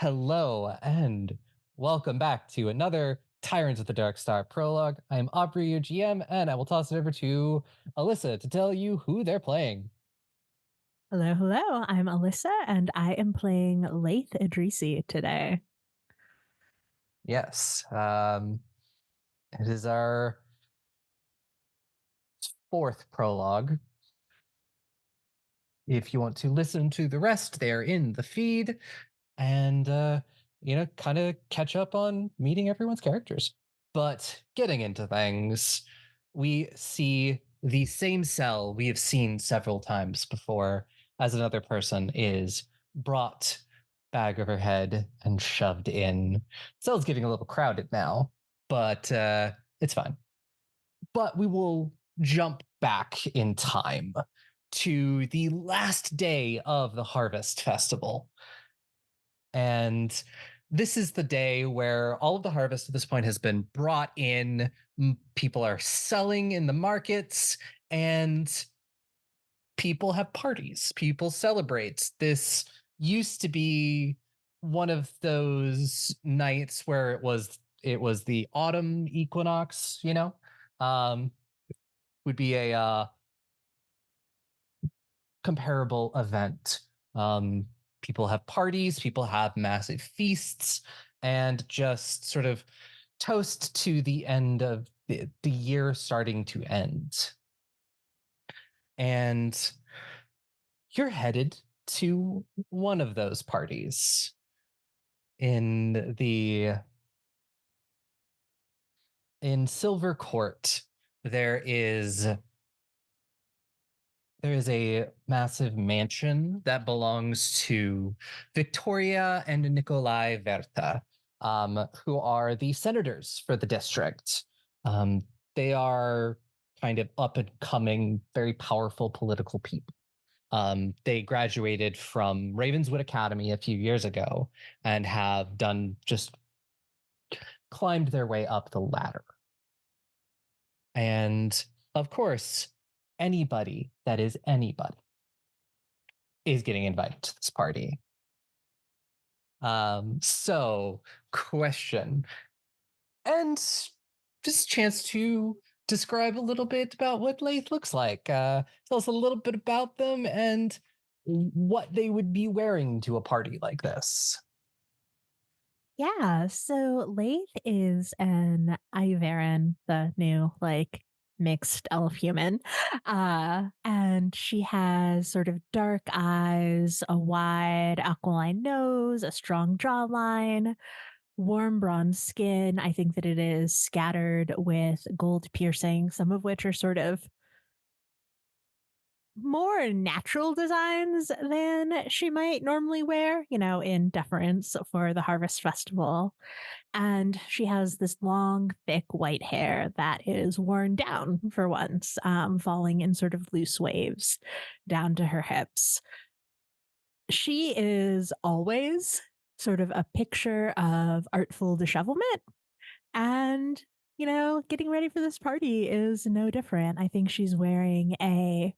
Hello and welcome back to another Tyrant of the Dark Star prologue. I am Aubrey, your GM, and I will toss it over to Alyssa to tell you who they're playing. Hello, hello. I'm Alyssa, and I am playing Laeth Idrisi today. Yes, it is our fourth prologue. If you want to listen to the rest, they are in the feed and, kind of catch up on meeting everyone's characters. But getting into things, we see the same cell we have seen several times before as another person is brought bag over head and shoved in. Cell's getting a little crowded now, but it's fine. But we will jump back in time to the last day of the Harvest Festival. And this is the day where all of the harvest at this point has been brought in. People are selling in the markets and people have parties. People celebrate. This used to be one of those nights where it was the autumn equinox, um, would be a comparable event. People have parties, people have massive feasts, and just sort of toast to the end of the year starting to end. And you're headed to one of those parties in the in Silver Court. There is a massive mansion that belongs to Victoria and Nikolai Verta, who are the senators for the district. They are kind of up and coming, very powerful political people. They graduated from Ravenswood Academy a few years ago and have done just climbed their way up the ladder. And of course, anybody that is anybody is getting invited to this party. So question, and just a chance to describe a little bit about what Laeth looks like. Tell us a little bit about them and what they would be wearing to a party like this. Yeah, so Laeth is an Iveran, the new, mixed elf human. And she has sort of dark eyes, a wide aquiline nose, a strong jawline, warm bronze skin. I think that it is scattered with gold piercings, some of which are sort of more natural designs than she might normally wear, in deference for the Harvest Festival. And she has this long, thick white hair that is worn down for once, falling in sort of loose waves down to her hips. She is always sort of a picture of artful dishevelment. And, getting ready for this party is no different. I think she's wearing a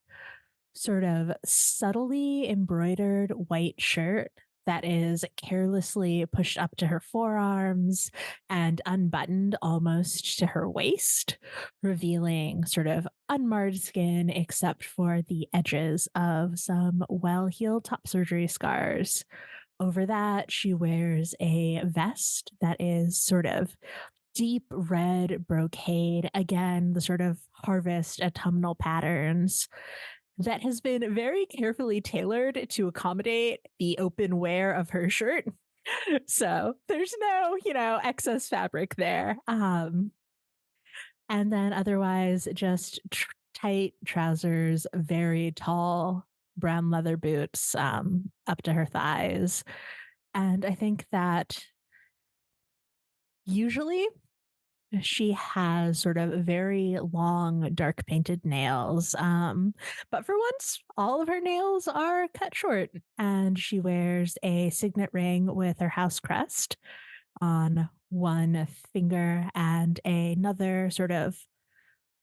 sort of subtly embroidered white shirt that is carelessly pushed up to her forearms and unbuttoned almost to her waist, revealing sort of unmarred skin except for the edges of some well healed top surgery scars. Over that, she wears a vest that is sort of deep red brocade, again, the sort of harvest autumnal patterns that has been very carefully tailored to accommodate the open wear of her shirt. So there's no, excess fabric there. And then otherwise, just tight trousers, very tall brown leather boots up to her thighs. And I think that usually she has sort of very long, dark painted nails. But for once, all of her nails are cut short, and she wears a signet ring with her house crest on one finger and another sort of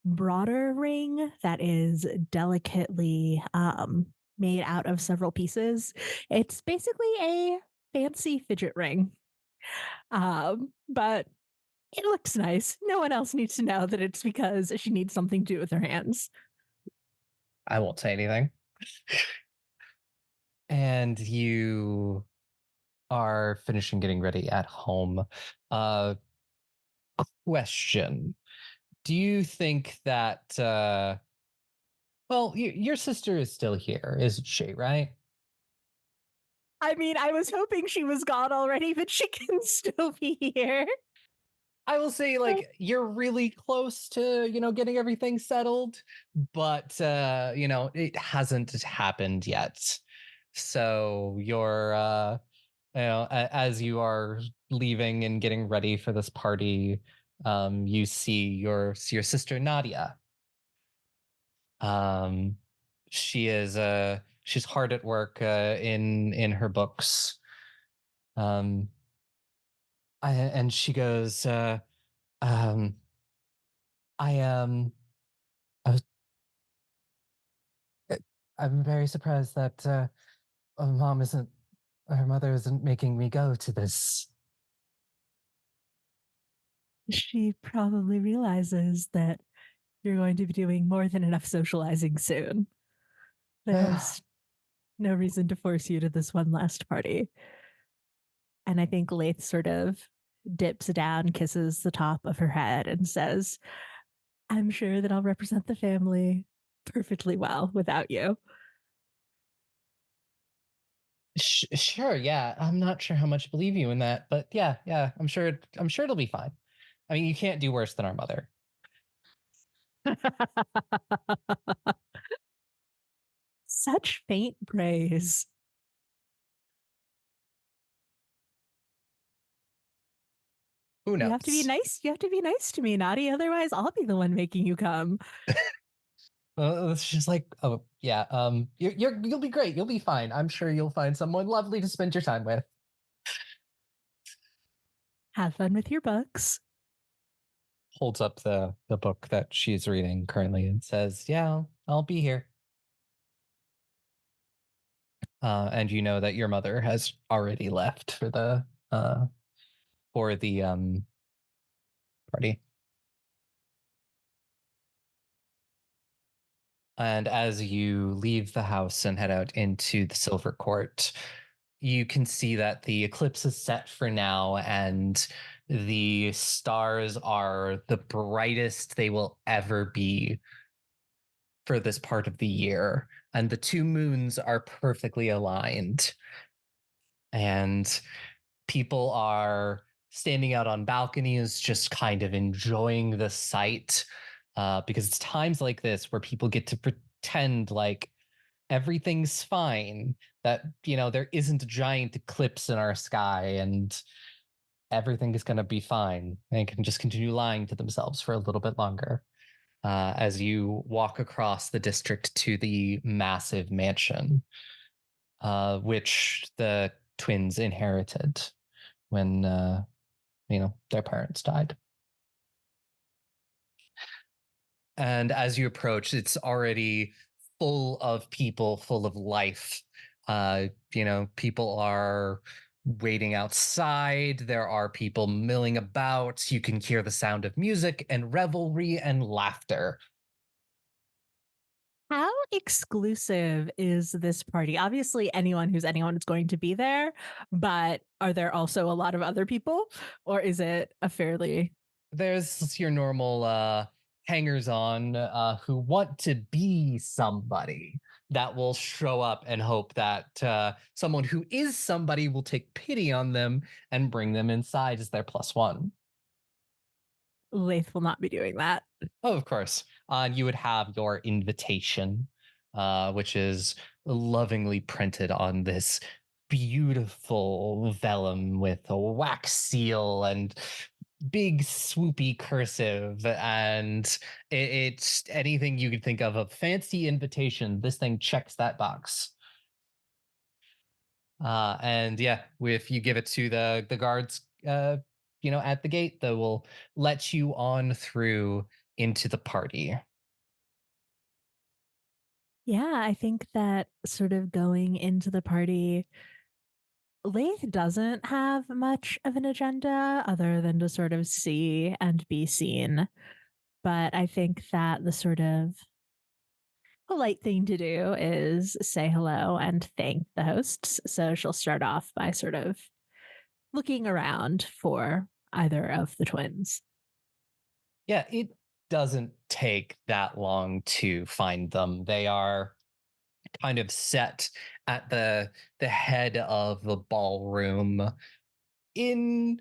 broader ring that is delicately made out of several pieces. It's basically a fancy fidget ring. But it looks nice. No one else needs to know that it's because she needs something to do with her hands. I won't say anything. And you are finishing getting ready at home. Uh, Question. Do you think that, well, your sister is still here, isn't she, right? I mean, I was hoping she was gone already, but she can still be here. I will say, like, you're really close to, getting everything settled, but, it hasn't happened yet. So as you are leaving and getting ready for this party, you see your sister Nadia. Um, she's hard at work in her books. Um, and she goes, um, I am. I was, I'm very surprised that mom isn't, her mother isn't making me go to this. She probably realizes that you're going to be doing more than enough socializing soon. There's no reason to force you to this one last party. And I think Laeth sort of dips down, kisses the top of her head, and says, I'm sure that I'll represent the family perfectly well without you. Sure, yeah. I'm not sure how much I believe you in that, but yeah. I'm sure it'll be fine. I mean, you can't do worse than our mother. Such faint praise. Who You have to be knows? nice. You have to be nice to me, Naughty. Otherwise, I'll be the one making you come. It's just like, oh yeah, you'll be great. You'll be fine. I'm sure you'll find someone lovely to spend your time with. Have fun with your books. Holds up the book that she's reading currently and says, "Yeah, I'll be here." And you know that your mother has already left for the party. And as you leave the house and head out into the Silver Court, you can see that the eclipse is set for now, and the stars are the brightest they will ever be for this part of the year. And the two moons are perfectly aligned. And people are standing out on balconies, just kind of enjoying the sight. Because it's times like this where people get to pretend like everything's fine, that, there isn't a giant eclipse in our sky and everything is going to be fine, and can just continue lying to themselves for a little bit longer. As you walk across the district to the massive mansion, which the twins inherited when their parents died. And as you approach, it's already full of people, full of life. People are waiting outside. There are people milling about. You can hear the sound of music and revelry and laughter. How exclusive is this party? Obviously, anyone is going to be there, but are there also a lot of other people, or is it a fairly There's your normal hangers on who want to be somebody that will show up and hope that someone who is somebody will take pity on them and bring them inside as their plus one. Lath will not be doing that? Oh, of course. You would have your invitation, which is lovingly printed on this beautiful vellum with a wax seal and big swoopy cursive, and it's anything you could think of a fancy invitation. This thing checks that box. And yeah, if you give it to the guards, at the gate, they will let you on through into the party. Yeah, I think that sort of going into the party, Laeth doesn't have much of an agenda other than to sort of see and be seen. But I think that the sort of polite thing to do is say hello and thank the hosts. So she'll start off by sort of looking around for either of the twins. Yeah, it doesn't take that long to find them. They are kind of set at the head of the ballroom in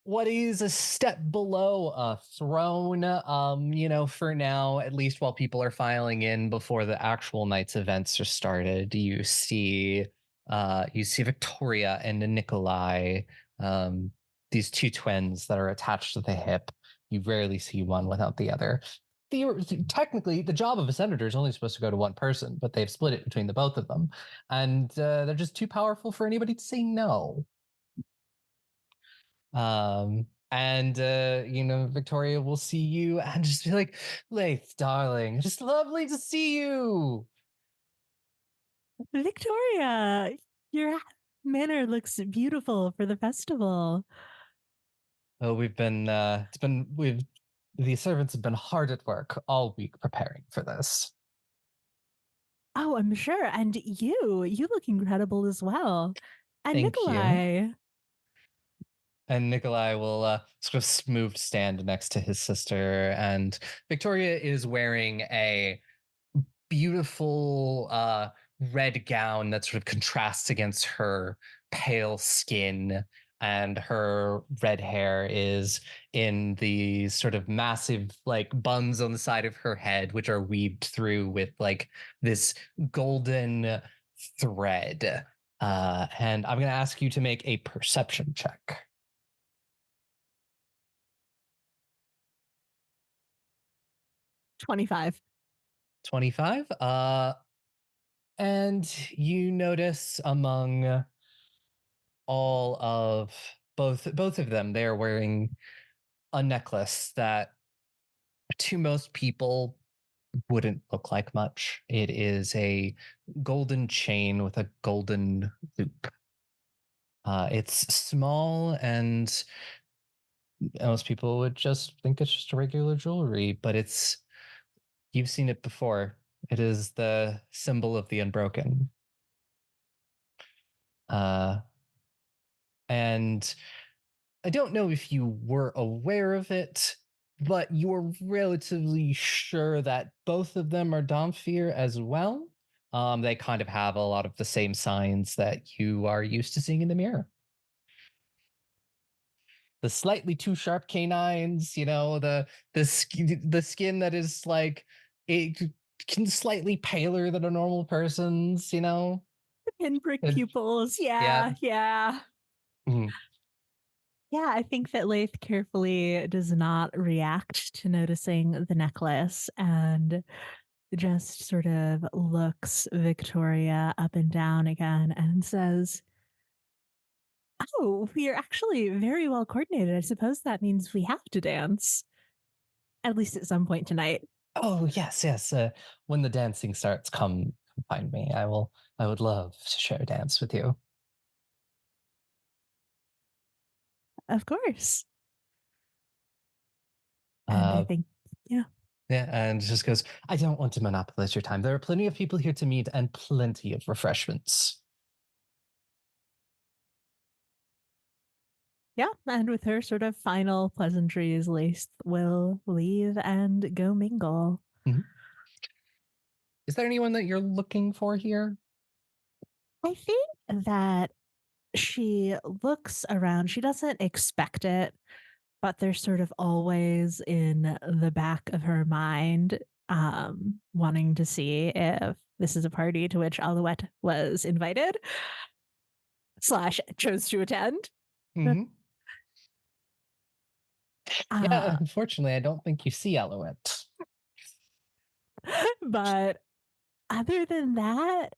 what is a step below a throne. For now, at least while people are filing in before the actual night's events are started, you see Victoria and Nikolai, um these two twins that are attached to the hip. You rarely see one without the other. Technically, the job of a senator is only supposed to go to one person, but they've split it between the both of them, and they're just too powerful for anybody to say no. And Victoria will see you and just be like, Laith, darling, just lovely to see you. Victoria, your manor looks beautiful for the festival. Oh, the servants have been hard at work all week preparing for this. Oh, I'm sure. And you look incredible as well. And Thank you. Nikolai, And Nikolai will sort of move stand next to his sister, and Victoria is wearing a beautiful red gown that sort of contrasts against her pale skin, and her red hair is in the sort of massive like buns on the side of her head, which are weaved through with like this golden thread. And I'm going to ask you to make a perception check. 25. 25. And you notice among all of both of them, they are wearing a necklace that to most people wouldn't look like much. It is a golden chain with a golden loop. It's small, and most people would just think it's just a regular jewelry, but you've seen it before. It is the symbol of the unbroken. Uh, and I don't know if you were aware of it, but you're relatively sure that both of them are Domfir as well. They kind of have a lot of the same signs that you are used to seeing in the mirror. The slightly too sharp canines, the skin that is like it can slightly paler than a normal person's, Pinprick And- pupils. yeah. Yeah, yeah. Mhm. Yeah, I think that Laith carefully does not react to noticing the necklace and just sort of looks Victoria up and down again and says, "Oh, we are actually very well coordinated. I suppose that means we have to dance, at least at some point tonight." Oh yes, yes. When the dancing starts, come find me. I would love to share a dance with you. Of course. And I Uh, think, yeah, yeah, and just goes. I don't want to monopolize your time. There are plenty of people here to meet, and plenty of refreshments. yeah. And with her sort of final pleasantries, Lace will leave and go mingle. Mhm. Is there anyone that you're looking for here? I think that she looks around. She doesn't expect it, but they're sort of always in the back of her mind, wanting to see if this is a party to which Alouette was invited slash chose to attend. Mm-hmm. Uh, Yeah, unfortunately, I don't think you see Alouette. but other than that,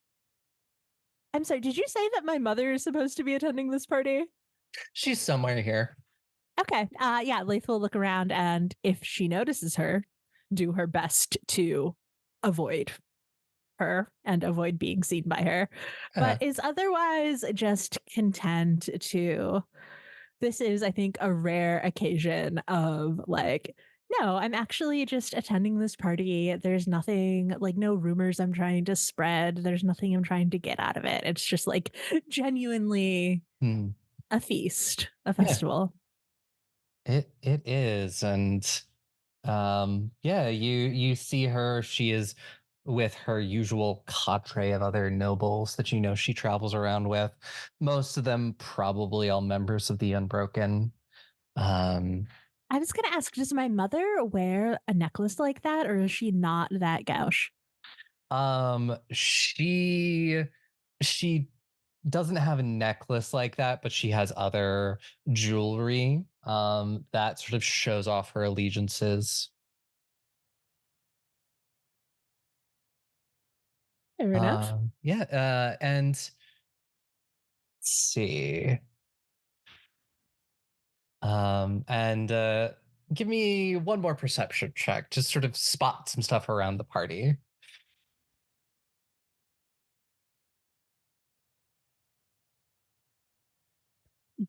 I'm sorry, did you say that my mother is supposed to be attending this party? She's somewhere here. Okay. Yeah, Laith will look around and if she notices her, do her best to avoid. her and avoid being seen by her, but Yeah. is otherwise just content to. This is, I think, a rare occasion of like, no, I'm actually just attending this party. There's nothing like no rumors I'm trying to spread. There's nothing I'm trying to get out of it. It's just like genuinely Mm. a feast, a Yeah, festival. it is. And yeah, you see her. She is with her usual cadre of other nobles that you know she travels around with. Most of them probably all members of the Unbroken. Um, I was going to ask, does my mother wear a necklace like that or is she not that gauche? she doesn't have a necklace like that, but she has other jewelry that sort of shows off her allegiances. Fair enough. Yeah, and let's see. And give me one more perception check. Just sort of spot some stuff around the party.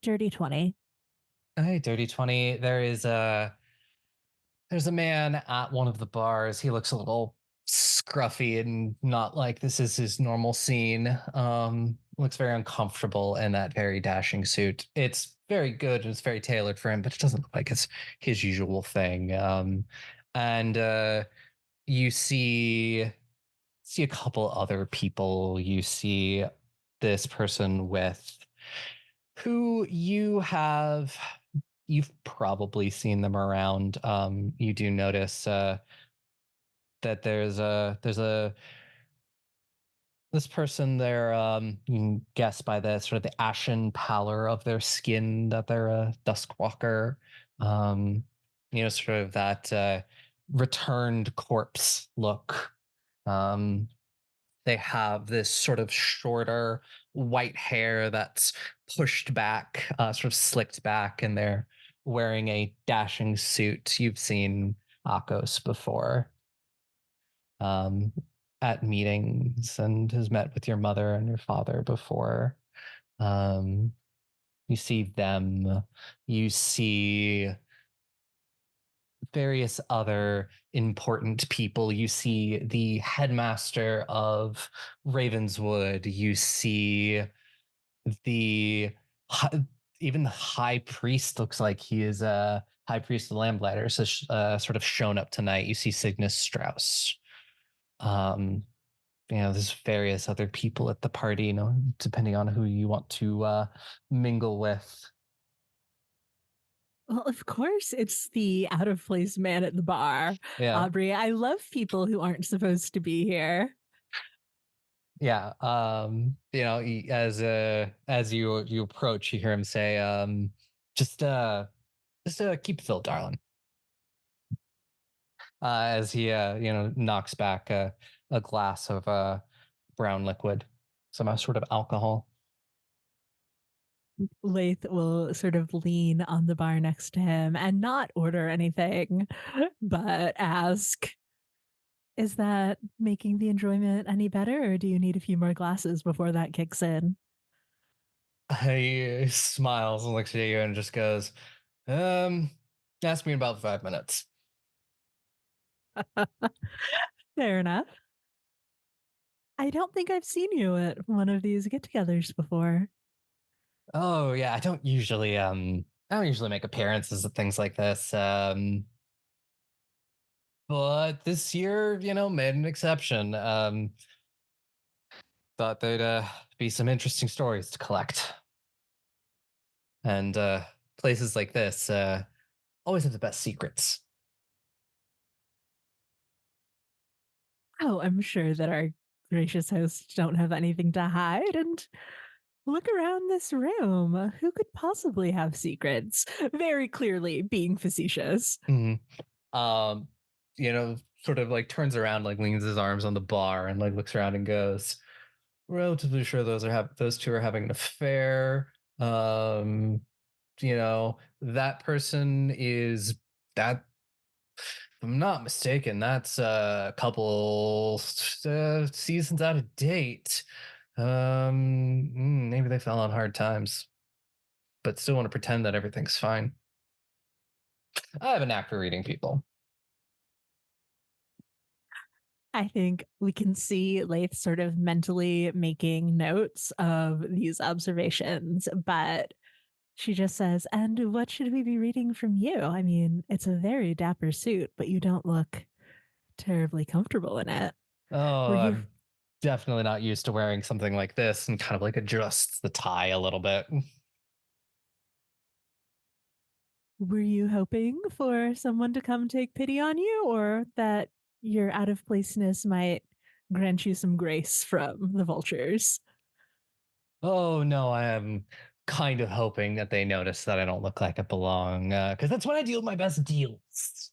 Dirty 20. Hey, dirty 20. There's a man at one of the bars. He looks a little scruffy and not like this is his normal scene. Looks very uncomfortable in that very dashing suit. It's very good and it's very tailored for him, but it doesn't look like it's his usual thing. And you see a couple other people. You see this person with who you've probably seen them around. You do notice that there's a this person there. You can guess by the sort of the ashen pallor of their skin that they're a duskwalker. Um, sort of that returned corpse look. Um, they have this sort of shorter white hair that's pushed back, sort of slicked back, and they're wearing a dashing suit. You've seen Akos before um, at meetings and has met with your mother and your father before. Um, you see them, you see various other important people. You see the headmaster of Ravenswood. You see the even the high priest looks like he is a high priest of the Lamplighter. So sort of shown up tonight. You see Cygnus Strauss. Um, there's various other people at the party. Depending on who you want to mingle with. Well, of course, it's the out of place man at the bar. Yeah. Aubrey, I love people who aren't supposed to be here. Yeah. As you approach, you hear him say, just keep it filled, darling. As he knocks back a glass of brown liquid, some sort of alcohol. Laeth will sort of lean on the bar next to him and not order anything, but ask, is that making the enjoyment any better, or do you need a few more glasses before that kicks in? He smiles and looks at you and just goes, um, ask me in about 5 minutes. Fair enough. I don't think I've seen you at one of these get togethers before. Oh yeah, I don't usually make appearances at things like this. But this year, made an exception. Thought there'd be some interesting stories to collect. And places like this always have the best secrets. Oh, I'm sure that our gracious hosts don't have anything to hide. And look around this room. Who could possibly have secrets? Very clearly being facetious. Mhm. Um, sort of like turns around, like leans his arms on the bar and like looks around and goes, relatively sure those two are having an affair. That person is that I'm not mistaken, that's a couple seasons out of date. Maybe they fell on hard times, but still want to pretend that everything's fine. I have a knack for reading people. I think we can see Lath sort of mentally making notes of these observations, but she just says, "And what should we be reading from you? I mean, it's a very dapper suit, but you don't look terribly comfortable in it. Oh, Were you I'm definitely not used to wearing something like this and kind of like adjusts the tie a little bit. were you hoping for someone to come take pity on you, or that your out of placeness might grant you some grace from the vultures?" Oh no, I am kind of hoping that they notice that I don't look like I belong, because that's when I deal my best deals.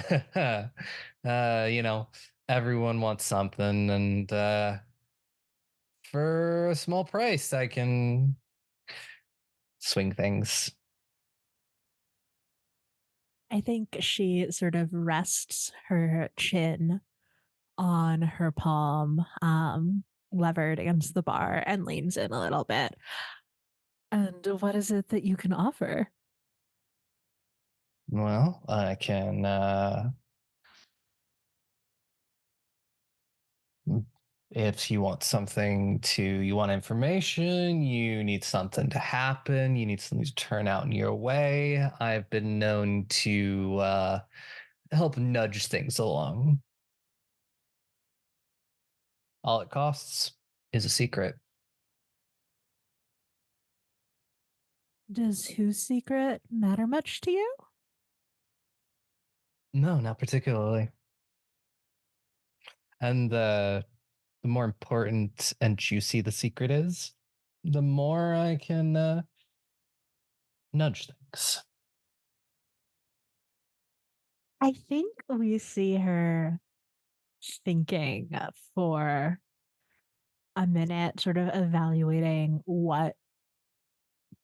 You know, everyone wants something, and for a small price, I can swing things. I think she sort of rests her chin on her palm, levered against the bar, and leans in a little bit. "And what is it that you can offer?" Well, I can. If you want something to, you want information, you need something to happen, you need something to turn out in your way. I've been known to help nudge things along. All it costs is a secret. Does whose secret matter much to you? No, not particularly. And the more important and juicy the secret is, the more I can nudge things. I think we see her thinking for a minute, sort of evaluating what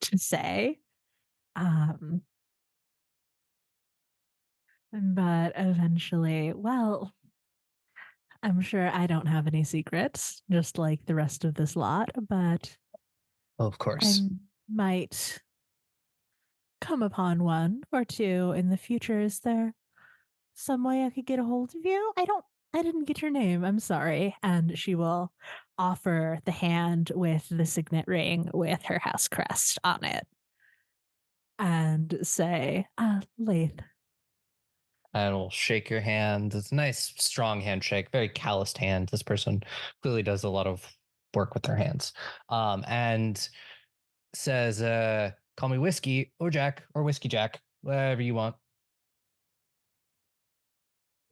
to say. Um, but eventually, well, I'm sure I don't have any secrets, just like the rest of this lot, but Of I course. might come upon one or two in the future. Is there some way I could get a hold of you? I didn't get your name. I'm sorry. And she will offer the hand with the signet ring with her house crest on it and say, Lath. And will shake your hand. It's a nice, strong handshake, very calloused hand. This person clearly does a lot of work with their hands. And says, call me Whiskey or Jack or Whiskey Jack, whatever you want.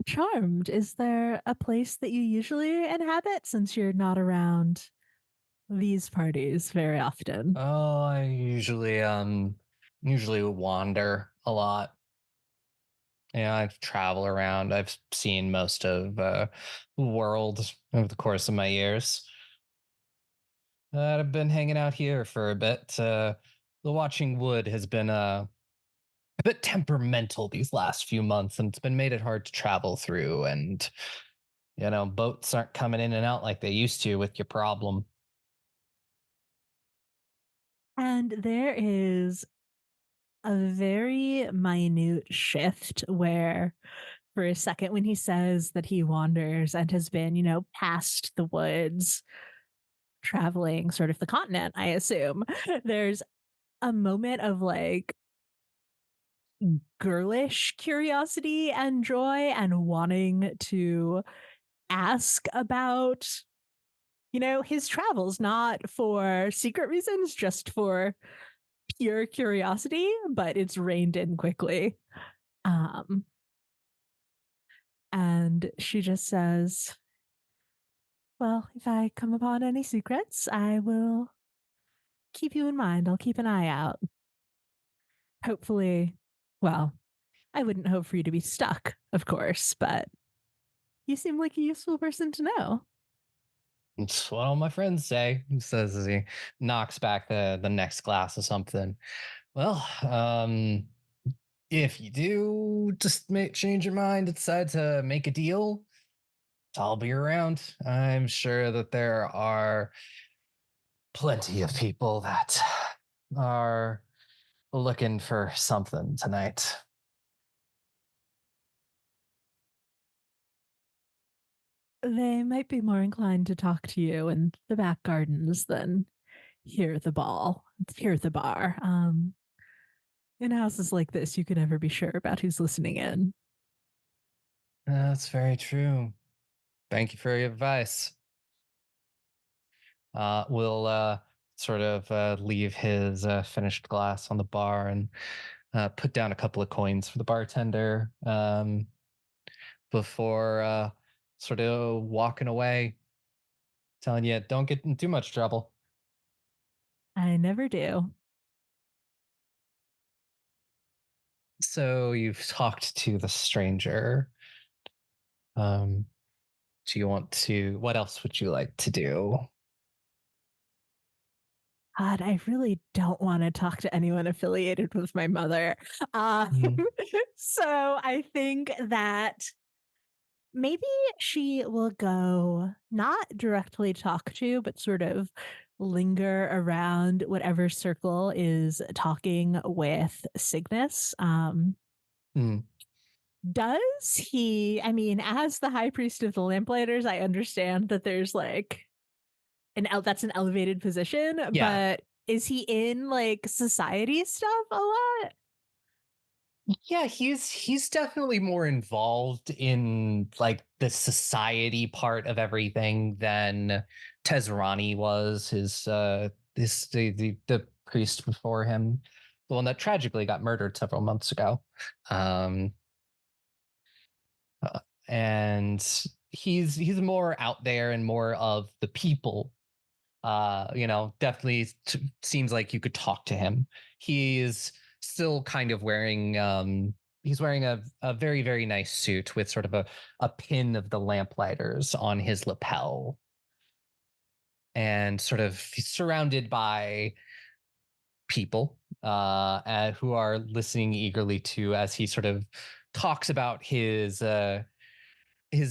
Charmed. Is there a place that you usually inhabit since you're not around these parties very often? Oh, I usually wander a lot. Yeah, I travel around. I've seen most of the world over the course of my years. I've been hanging out here for a bit. The Watching Wood has been a bit temperamental these last few months, and it's been made it hard to travel through. And boats aren't coming in and out like they used to with your problem. And there is a very minute shift where, for a second, when he says that he wanders and has been, past the woods, traveling sort of the continent, I assume, there's a moment of like girlish curiosity and joy and wanting to ask about, his travels, not for secret reasons, just for pure curiosity, but it's reined in quickly. Um, and she just says, "Well, if I come upon any secrets, I will keep you in mind. I'll keep an eye out. Hopefully, well, I wouldn't hope for you to be stuck, of course, but you seem like a useful person to know." It's what all my friends say, he says as he knocks back the next glass of something. Well, if you do just change your mind, decide to make a deal, I'll be around. I'm sure that there are plenty of people that are looking for something tonight. They might be more inclined to talk to you in the back gardens than here at the ball, here at the bar. In houses like this, you can never be sure about who's listening in. That's very true. Thank you for your advice. We'll sort of leave his finished glass on the bar and put down a couple of coins for the bartender before sort of walking away, telling you don't get in too much trouble. I never do. So you've talked to the stranger. Um, do you want to? What else would you like to do? God, I really don't want to talk to anyone affiliated with my mother. Uh, Mhm. so I think that maybe she will go not directly talk to, but sort of linger around whatever circle is talking with Cygnus. Mm. Does he, I mean, as the high priest of the Lamplighters, I understand that there's like that's an elevated position, Yeah, but is he in like society stuff a lot? yeah, he's definitely more involved in like the society part of everything than Tezrani was. His the priest before him, the one that tragically got murdered several months ago. Um, uh, and he's more out there and more of the people. Definitely seems like you could talk to him. He's still kind of wearing he's wearing a very, very nice suit with sort of a pin of the lamplighters on his lapel, and sort of surrounded by people who are listening eagerly to as he sort of talks about his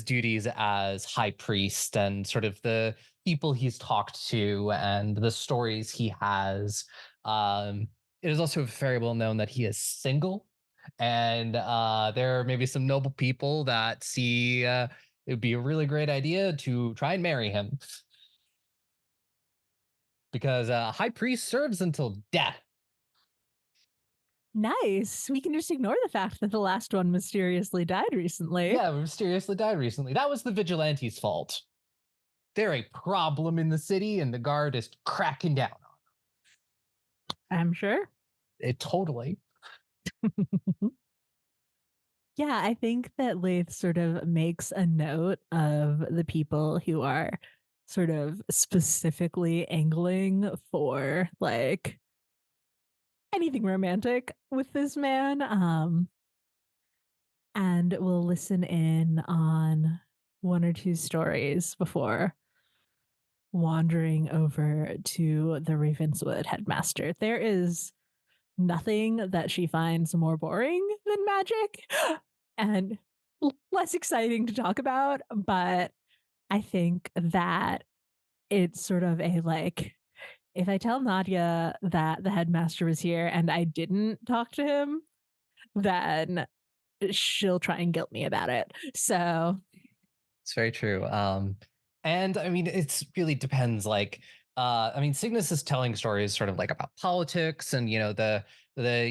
duties as high priest and sort of the people he's talked to and the stories he has. Um, it is also very well known that he is single, and there are maybe some noble people that see it would be a really great idea to try and marry him because high priest serves until death. Nice. We can just ignore the fact that the last one mysteriously died recently. Yeah, mysteriously died recently. That was the vigilantes' fault. They're a problem in the city, and the guard is cracking down on I'm sure. it totally. Yeah, I think that Lath sort of makes a note of the people who are sort of specifically angling for like anything romantic with this man. And will listen in on one or two stories before wandering over to the Ravenswood headmaster. There is nothing that she finds more boring than magic and less exciting to talk about, but I think that it's sort of a like, if I tell Nadia that the headmaster was here and I didn't talk to him, then she'll try and guilt me about it. So It's very true. And I mean, it's really depends. Like, I mean, Cygnus is telling stories sort of like about politics, and the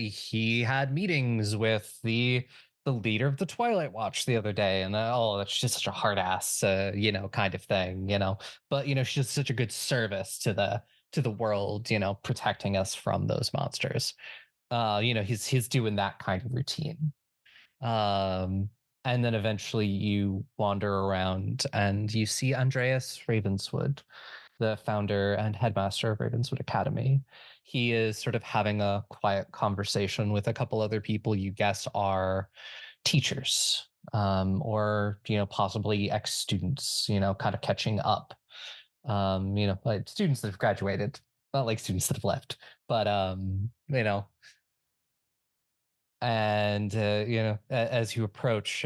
he had meetings with the leader of the Twilight Watch the other day, and oh, that's just such a hard ass, kind of thing, But she's just such a good service to the world, protecting us from those monsters. He's doing that kind of routine. Um, and then eventually you wander around and you see Andreas Ravenswood, the founder and headmaster of Ravenswood Academy. He is sort of having a quiet conversation with a couple other people you guess are teachers, or possibly ex-students, kind of catching up. Like students that have graduated, not like students that have left, but And as you approach,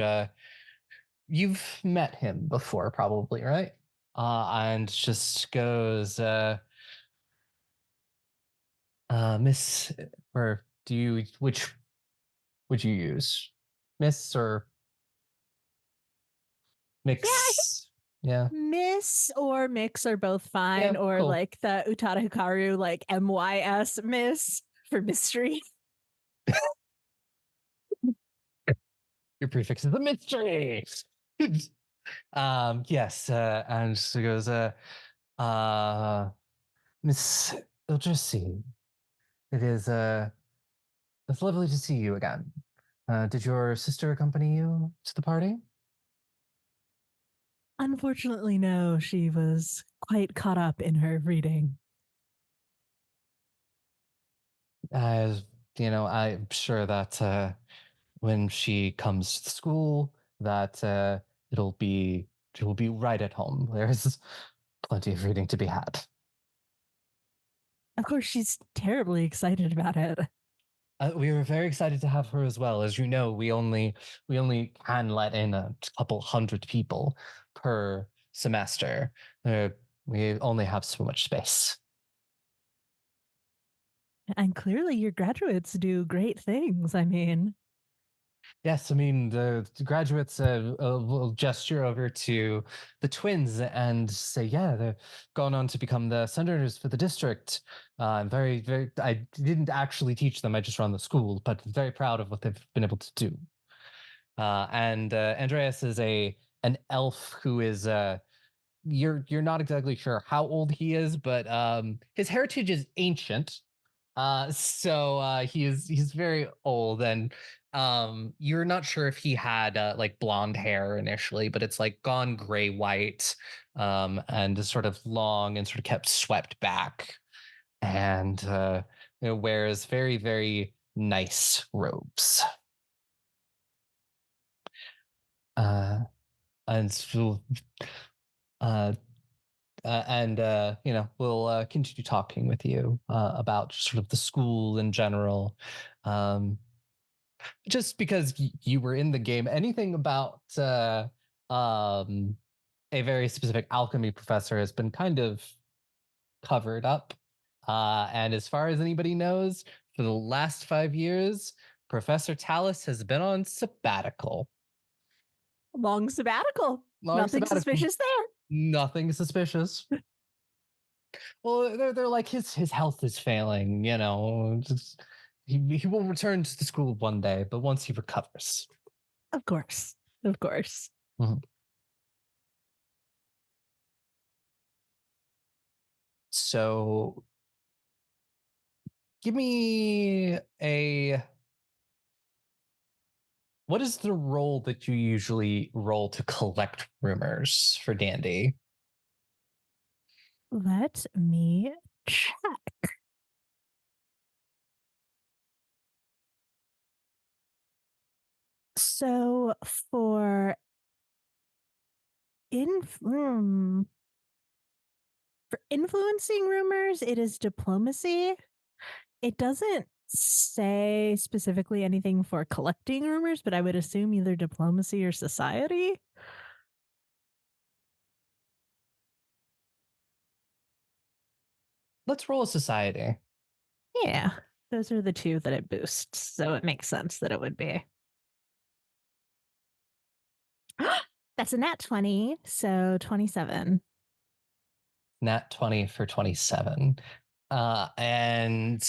you've met him before, probably, right? And just goes, Miss, or do you, which would you use? Miss or Yeah, mix? Yeah. Miss or Mix are both fine, Yeah, or cool. like the Utada Hikaru, like MYS Miss for mystery. Your prefix is a mystery. Yes, and so goes, uh, Miss Ildrasi, it is, it's lovely to see you again. Did your sister accompany you to the party? Unfortunately, no, she was quite caught up in her reading. As I'm sure that when she comes to school, that it'll be right at home. There's plenty of reading to be had. Of course, she's terribly excited about it. We were very excited to have her as well. As you know, we only can let in a couple hundred people per semester. We only have so much space. And clearly, your graduates do great things. I mean, Yes, I mean the graduates will gesture over to the twins and say, "Yeah, they're gone on to become the senators for the district." I'm very, very. I didn't actually teach them; I just run the school, but very proud of what they've been able to do. And Andreas is a an elf who is you're not exactly sure how old he is, but his heritage is ancient. So he's very old, and you're not sure if he had like blonde hair initially, but it's like gone gray white, and is sort of long and sort of kept swept back, and wears very very nice robes. Uh, and so, uh, and we'll continue talking with you about sort of the school in general, um, just because you were in the game. Anything about um, a very specific alchemy professor has been kind of covered up, and as far as anybody knows, for the last 5 years, Professor Tallis has been on sabbatical. long sabbatical. Long Nothing sabbatical. suspicious there. Nothing suspicious. Well, they're like his health is failing. Just, he will return to the school one day, but once he recovers. Of course. Of course. Mhm. So give me a what is the role that you usually roll to collect rumors for Dandy? Let me check. So hmm, for influencing rumors, it is diplomacy. It doesn't say specifically anything for collecting rumors, but I would assume either diplomacy or society. Let's roll a society. Yeah, those are the two that it boosts. So it makes sense that it would be. That's a nat 20, so 27. Nat 20 for 27. And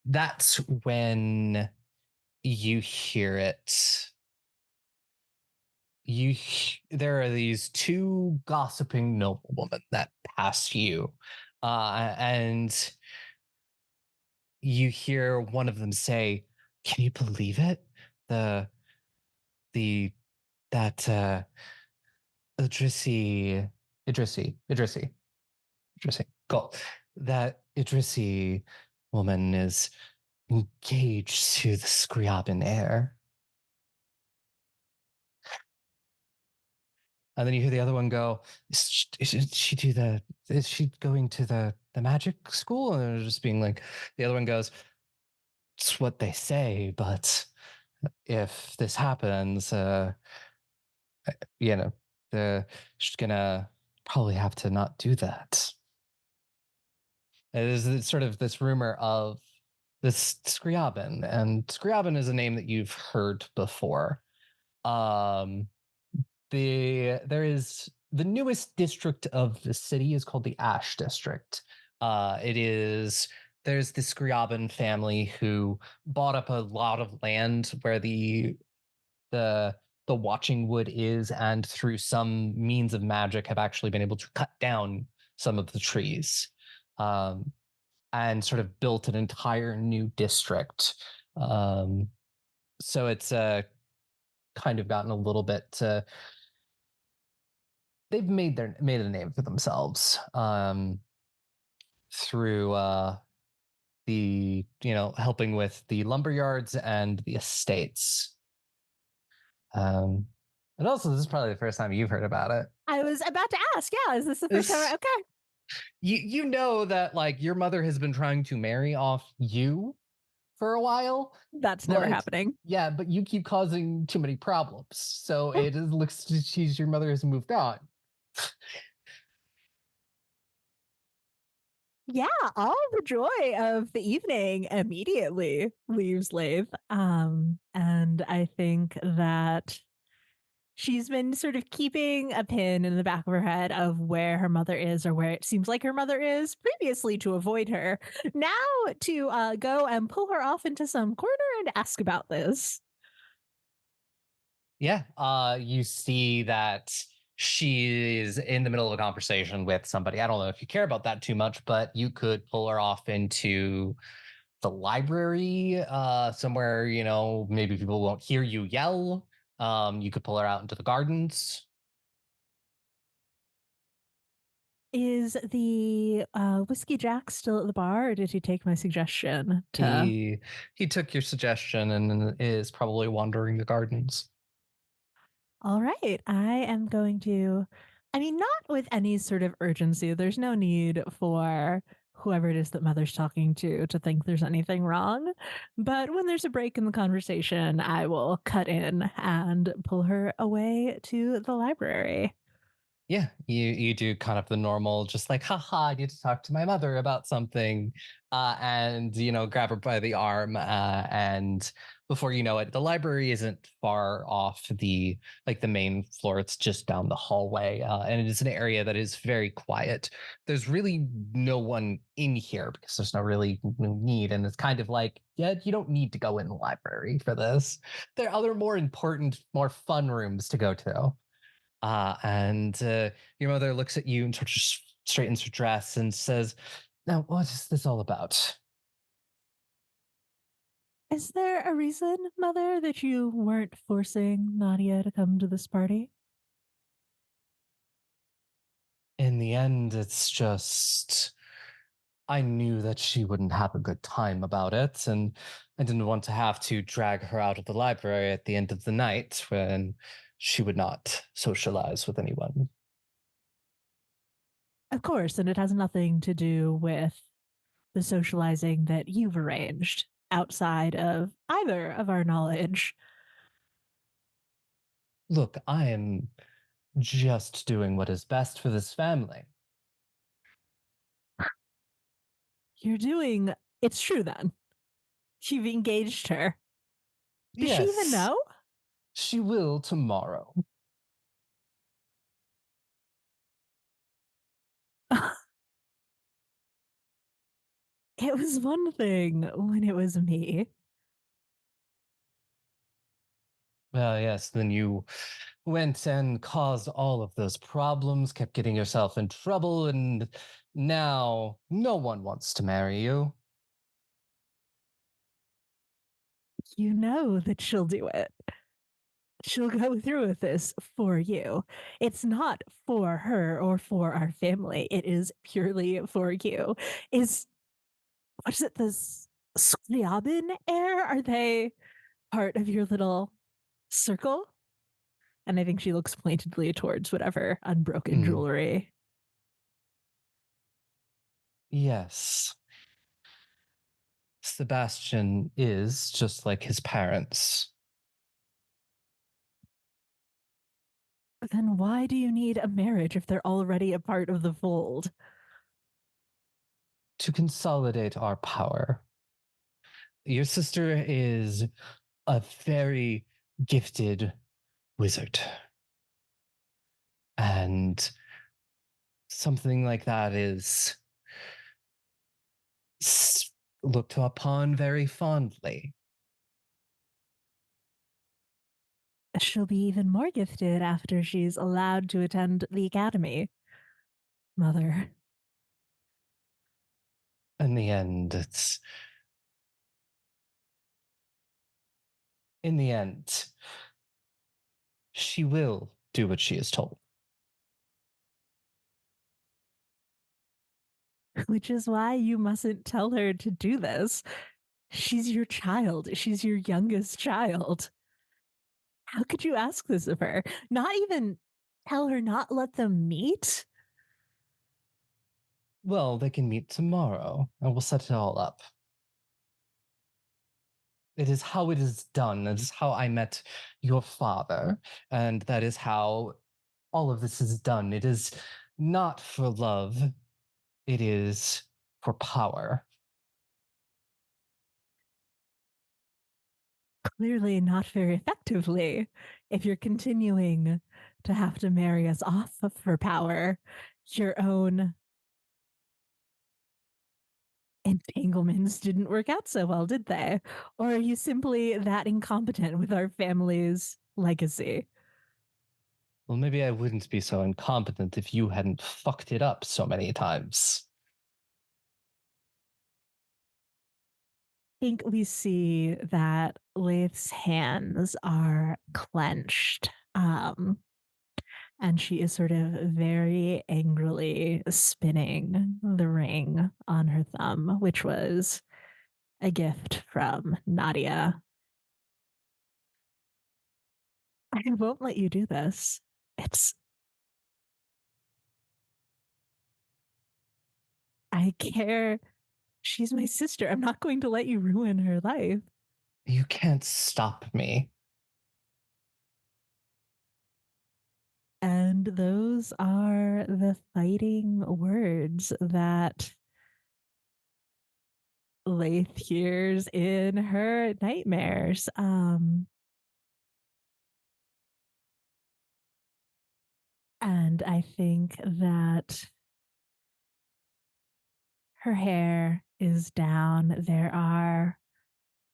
that's when you hear it. There are these two gossiping noblewomen that pass you, and you hear one of them say, "Can you believe it? The the that Idrisi Idrisi cool. That Idrisi woman is engaged to the Scriabin heir." And then you hear the other one go, is she going to the magic school? And they're just being like, the other one goes, it's what they say, but if this happens, you know, they're just gonna probably have to not do that. There's sort of this rumor of this Scriabin, and Scriabin is a name that you've heard before. Um, there is the newest district of the city is called the Ash District. It is there's the Scriabin family who bought up a lot of land where the the watching wood is, and through some means of magic have actually been able to cut down some of the trees, um, and sort of built an entire new district. Um, so it's kind of gotten a little bit. They've made a name for themselves, through the helping with the lumber yards and the estates. And also, this is probably the first time you've heard about it. I was about to ask, yeah, is this the first time? Okay. You know that like your mother has been trying to marry off you for a while. That's never happening. Yeah, but you keep causing too many problems. So it looks she's your mother has moved on. Yeah, all the joy of the evening immediately leaves Laeth. And I think that she's been sort of keeping a pin in the back of her head of where her mother is, or where it seems like her mother is previously, to avoid her. Now to go and pull her off into some corner and ask about this. Yeah, you see that she's in the middle of a conversation with somebody. I don't know if you care about that too much, but you could pull her off into the library, somewhere, maybe people won't hear you yell. You could pull her out into the gardens. Is the Whiskey Jack still at the bar, or did he take my suggestion to? He took your suggestion and is probably wandering the gardens. All right, I am going to. I mean, not with any sort of urgency. There's no need for whoever it is that Mother's talking to think there's anything wrong. But when there's a break in the conversation, I will cut in and pull her away to the library. Yeah, you do kind of the normal, just like, haha, I need to talk to my mother about something, and grab her by the arm, and before you know it, the library isn't far off the main floor. It's just down the hallway, and it is an area that is very quiet. There's really no one in here because there's no need, and it's kind of like, yeah, you don't need to go in the library for this. There are other more important, more fun rooms to go to. And your mother looks at you and sort of straightens her dress and says, "Now, what is this all about?" Is there a reason, Mother, that you weren't forcing Nadia to come to this party? In the end, it's just I knew that she wouldn't have a good time about it, and I didn't want to have to drag her out of the library at the end of the night when she would not socialize with anyone. Of course, and it has nothing to do with the socializing that you've arranged outside of either of our knowledge. Look, I am just doing what is best for this family. You're doing it's true then. You've engaged her. Does she even Yes, know? she will tomorrow. It was one thing when it was me. Well, yes, then you went and caused all of those problems, kept getting yourself in trouble, and now no one wants to marry you. You know that she'll do it. She'll go through with this for you. It's not for her or for our family. It is purely for you. Is what is it? This Scriabin heir? Are they part of your little circle? And I think she looks pointedly towards whatever unbroken Mm, jewelry. yes. Sebastian is just like his parents. Then why do you need a marriage if they're already a part of the fold? To consolidate our power. Your sister is a very gifted wizard. And something like that is looked upon very fondly. She'll be even more gifted after she's allowed to attend the academy. Mother. In the end, it's. In the end, she will do what she is told. Which is why you mustn't tell her to do this. She's your child. She's your youngest child. How could you ask this of her? Not even tell her not let them meet? Well, they can meet tomorrow, and we'll set it all up. It is how it is done. It is how I met your father, and that is how all of this is done. It is not for love, it is for power. Clearly not very effectively if you're continuing to have to marry us off of her power, your own entanglements didn't work out so well, did they? Or are you simply that incompetent with our family's legacy? Well, maybe I wouldn't be so incompetent if you hadn't fucked it up so many times. I think we see that Laeth's hands are clenched. And she is sort of very angrily spinning the ring on her thumb, which was a gift from Nadia. I won't let you do this. It's. I care. She's my sister. I'm not going to let you ruin her life. You can't stop me. And those are the fighting words that Laeth hears in her nightmares. And I think that her hair is down. There are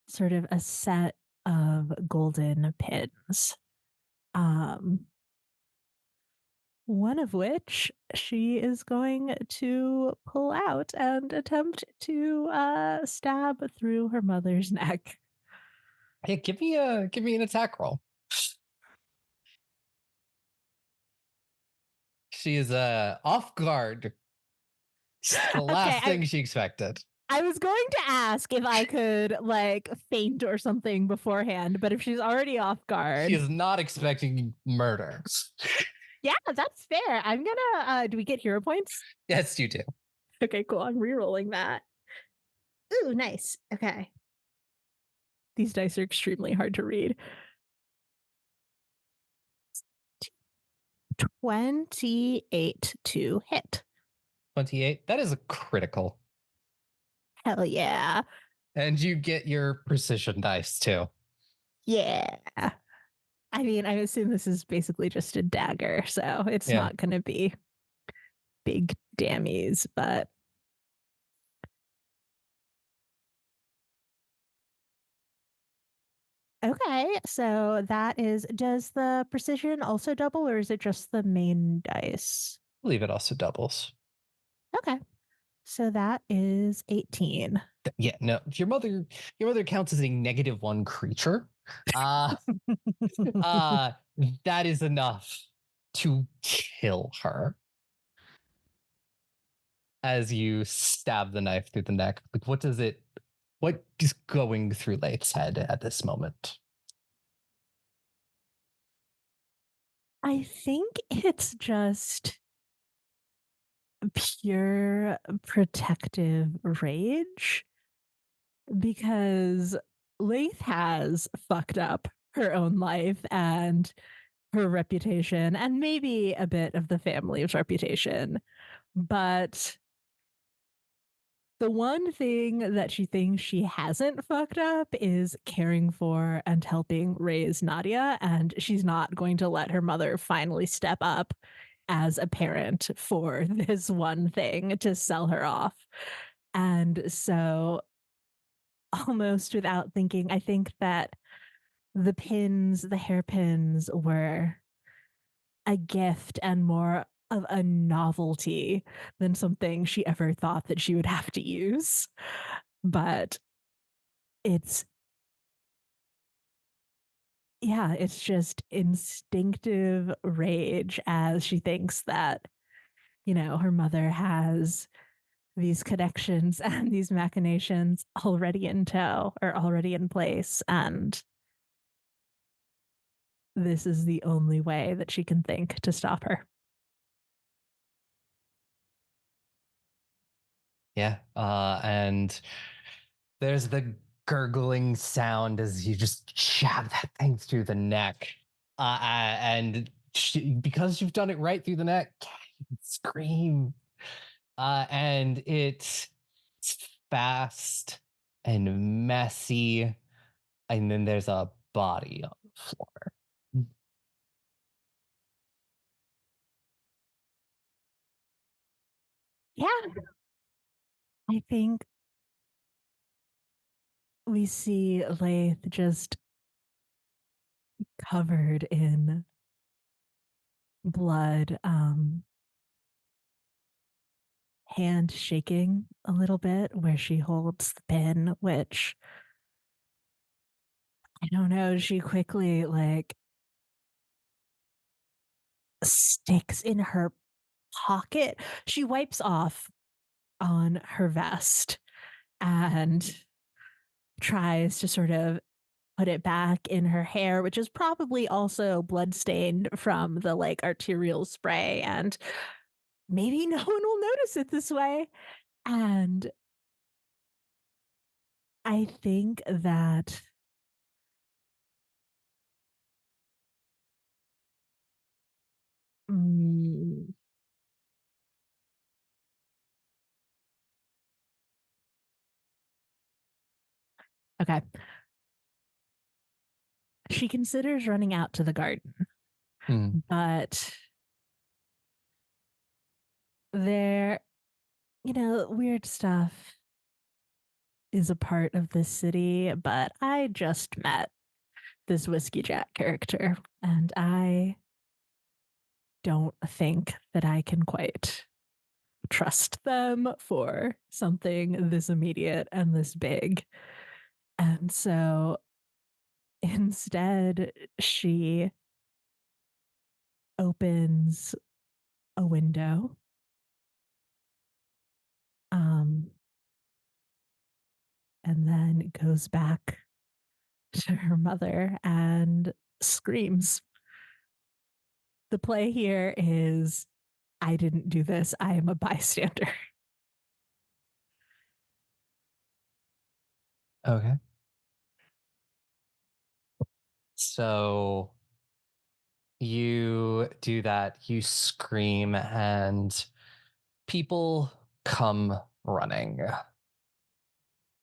sort of a set of golden pins. Um, one of which she is going to pull out and attempt to stab through her mother's neck. Hey, give me an attack roll. She is off guard. The Okay, last thing she expected. I was going to ask if I could like faint or something beforehand, but if she's already off guard, She is not expecting murder. yeah, that's fair. I'm gonna. Do we get hero points? Yes, you do. Okay, cool. I'm re-rolling that. Ooh, nice. Okay. These dice are extremely hard to read. 28 to hit. 28. That is a critical. Hell yeah. And you get your precision dice too. Yeah. I mean, I assume this is basically just a dagger, so it's not going to be big dammies, but. Okay, so that is, does the precision also double or is it just the main dice? I believe it also doubles. Okay, so that is 18. Yeah, no. Your mother counts as a -1 creature. Uh that is enough to kill her. As you stab the knife through the neck. Like what is going through Lake's head at this moment? I think it's just pure protective rage. because Laeth has fucked up her own life and her reputation, and maybe a bit of the family's reputation. But the one thing that she thinks she hasn't fucked up is caring for and helping raise Nadia, and she's not going to let her mother finally step up as a parent for this one thing to sell her off. And so, almost without thinking, I think that the hairpins were a gift and more of a novelty than something she ever thought that she would have to use. But it's, yeah, it's just instinctive rage as she thinks that, her mother has these connections and these machinations already in tow or already in place. And this is the only way that she can think to stop her. Yeah. And there's the gurgling sound as you just jab that thing through the neck. And because you've done it right through the neck, you can scream. And it's fast and messy. And then there's a body on the floor. Yeah, I think we see Lath just covered in blood, hand shaking a little bit where she holds the pin, which I don't know, she quickly like sticks in her pocket. She wipes off on her vest and tries to sort of put it back in her hair, which is probably also bloodstained from the like arterial spray. And maybe no one will notice it this way. And I think that mm, okay, she considers running out to the garden, Mm. but there, weird stuff is a part of this city. But I just met this Whiskey Jack character, and I don't think that I can quite trust them for something this immediate and this big. And so instead, she opens a window, um, and then goes back to her mother and screams. The play here is I didn't do this, I am a bystander. Okay. So you do that, you scream, and people come running. I,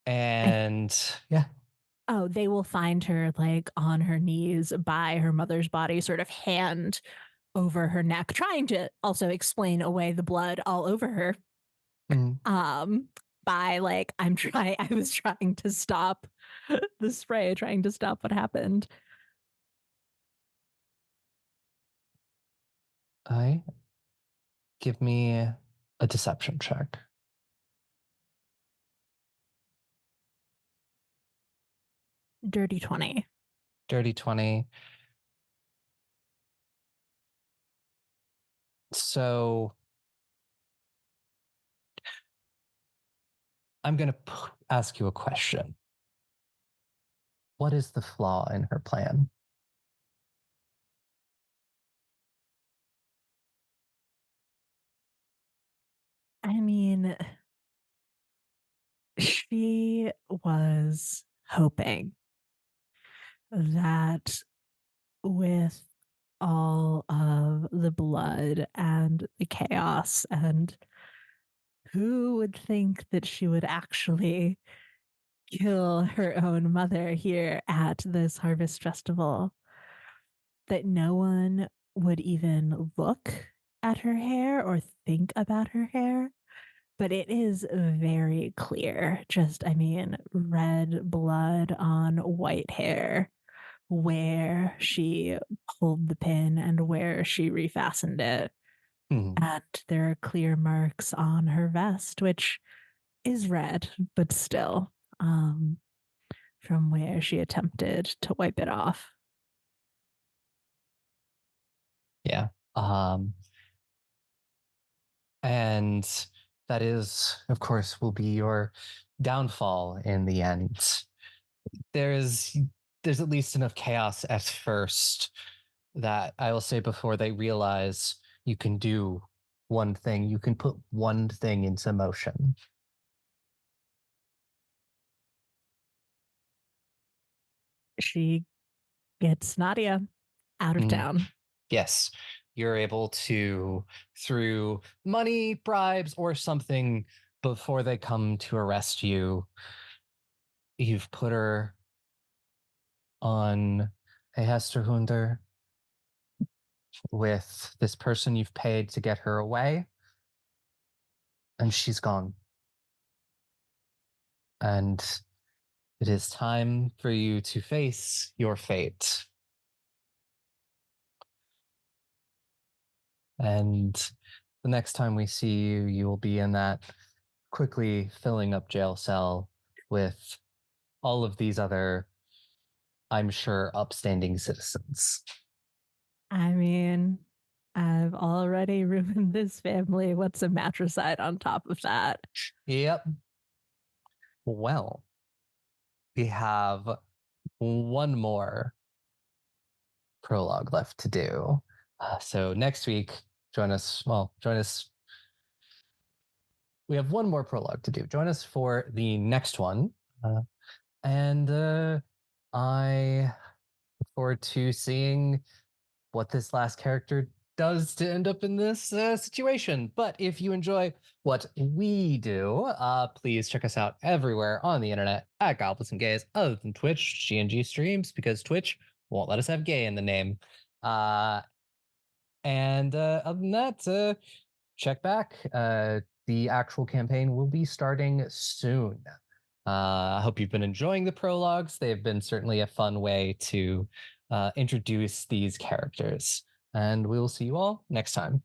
And yeah. oh, they will find her like on her knees by her mother's body, sort of hand over her neck, trying to also explain away the blood all over her. Mm. Um, by like, I was trying to stop the spray, trying to stop what happened. I give me a deception check. Dirty 20. Dirty 20. So I'm going to ask you a question. What is the flaw in her plan? I mean, She was hoping that with all of the blood and the chaos, and who would think that she would actually kill her own mother here at this harvest festival, that no one would even look at her hair or think about her hair. But it is very clear. Just, I mean, red blood on white hair where she pulled the pin and where she refastened it. Mhm. And there are clear marks on her vest, which is red, but still, um, from where she attempted to wipe it off. Yeah. Um, and that is, of course, will be your downfall in the end. There's there's at least enough chaos at first that I will say before they realize you can do one thing, you can put one thing into motion. She gets Nadia out of Mm, town. yes, you're able to, through money, bribes, or something before they come to arrest you, you've put her on a Hesterhunder with this person you've paid to get her away, and she's gone. And it is time for you to face your fate. And the next time we see you, you will be in that quickly filling up jail cell with all of these other, I'm sure, upstanding citizens. I mean, I've already ruined this family. What's a matricide on top of that? Yep. Well, we have one more prologue left to do. So next week, join us. Well, join us. We have one more prologue to do. Join us for the next one. And I look forward to seeing what this last character does to end up in this situation. But if you enjoy what we do, please check us out everywhere on the internet at Goblins and Gays, other than Twitch, GNG streams, because Twitch won't let us have gay in the name. And other than that, check back. The actual campaign will be starting soon. I hope you've been enjoying the prologues. They've been certainly a fun way to introduce these characters. And we will see you all next time.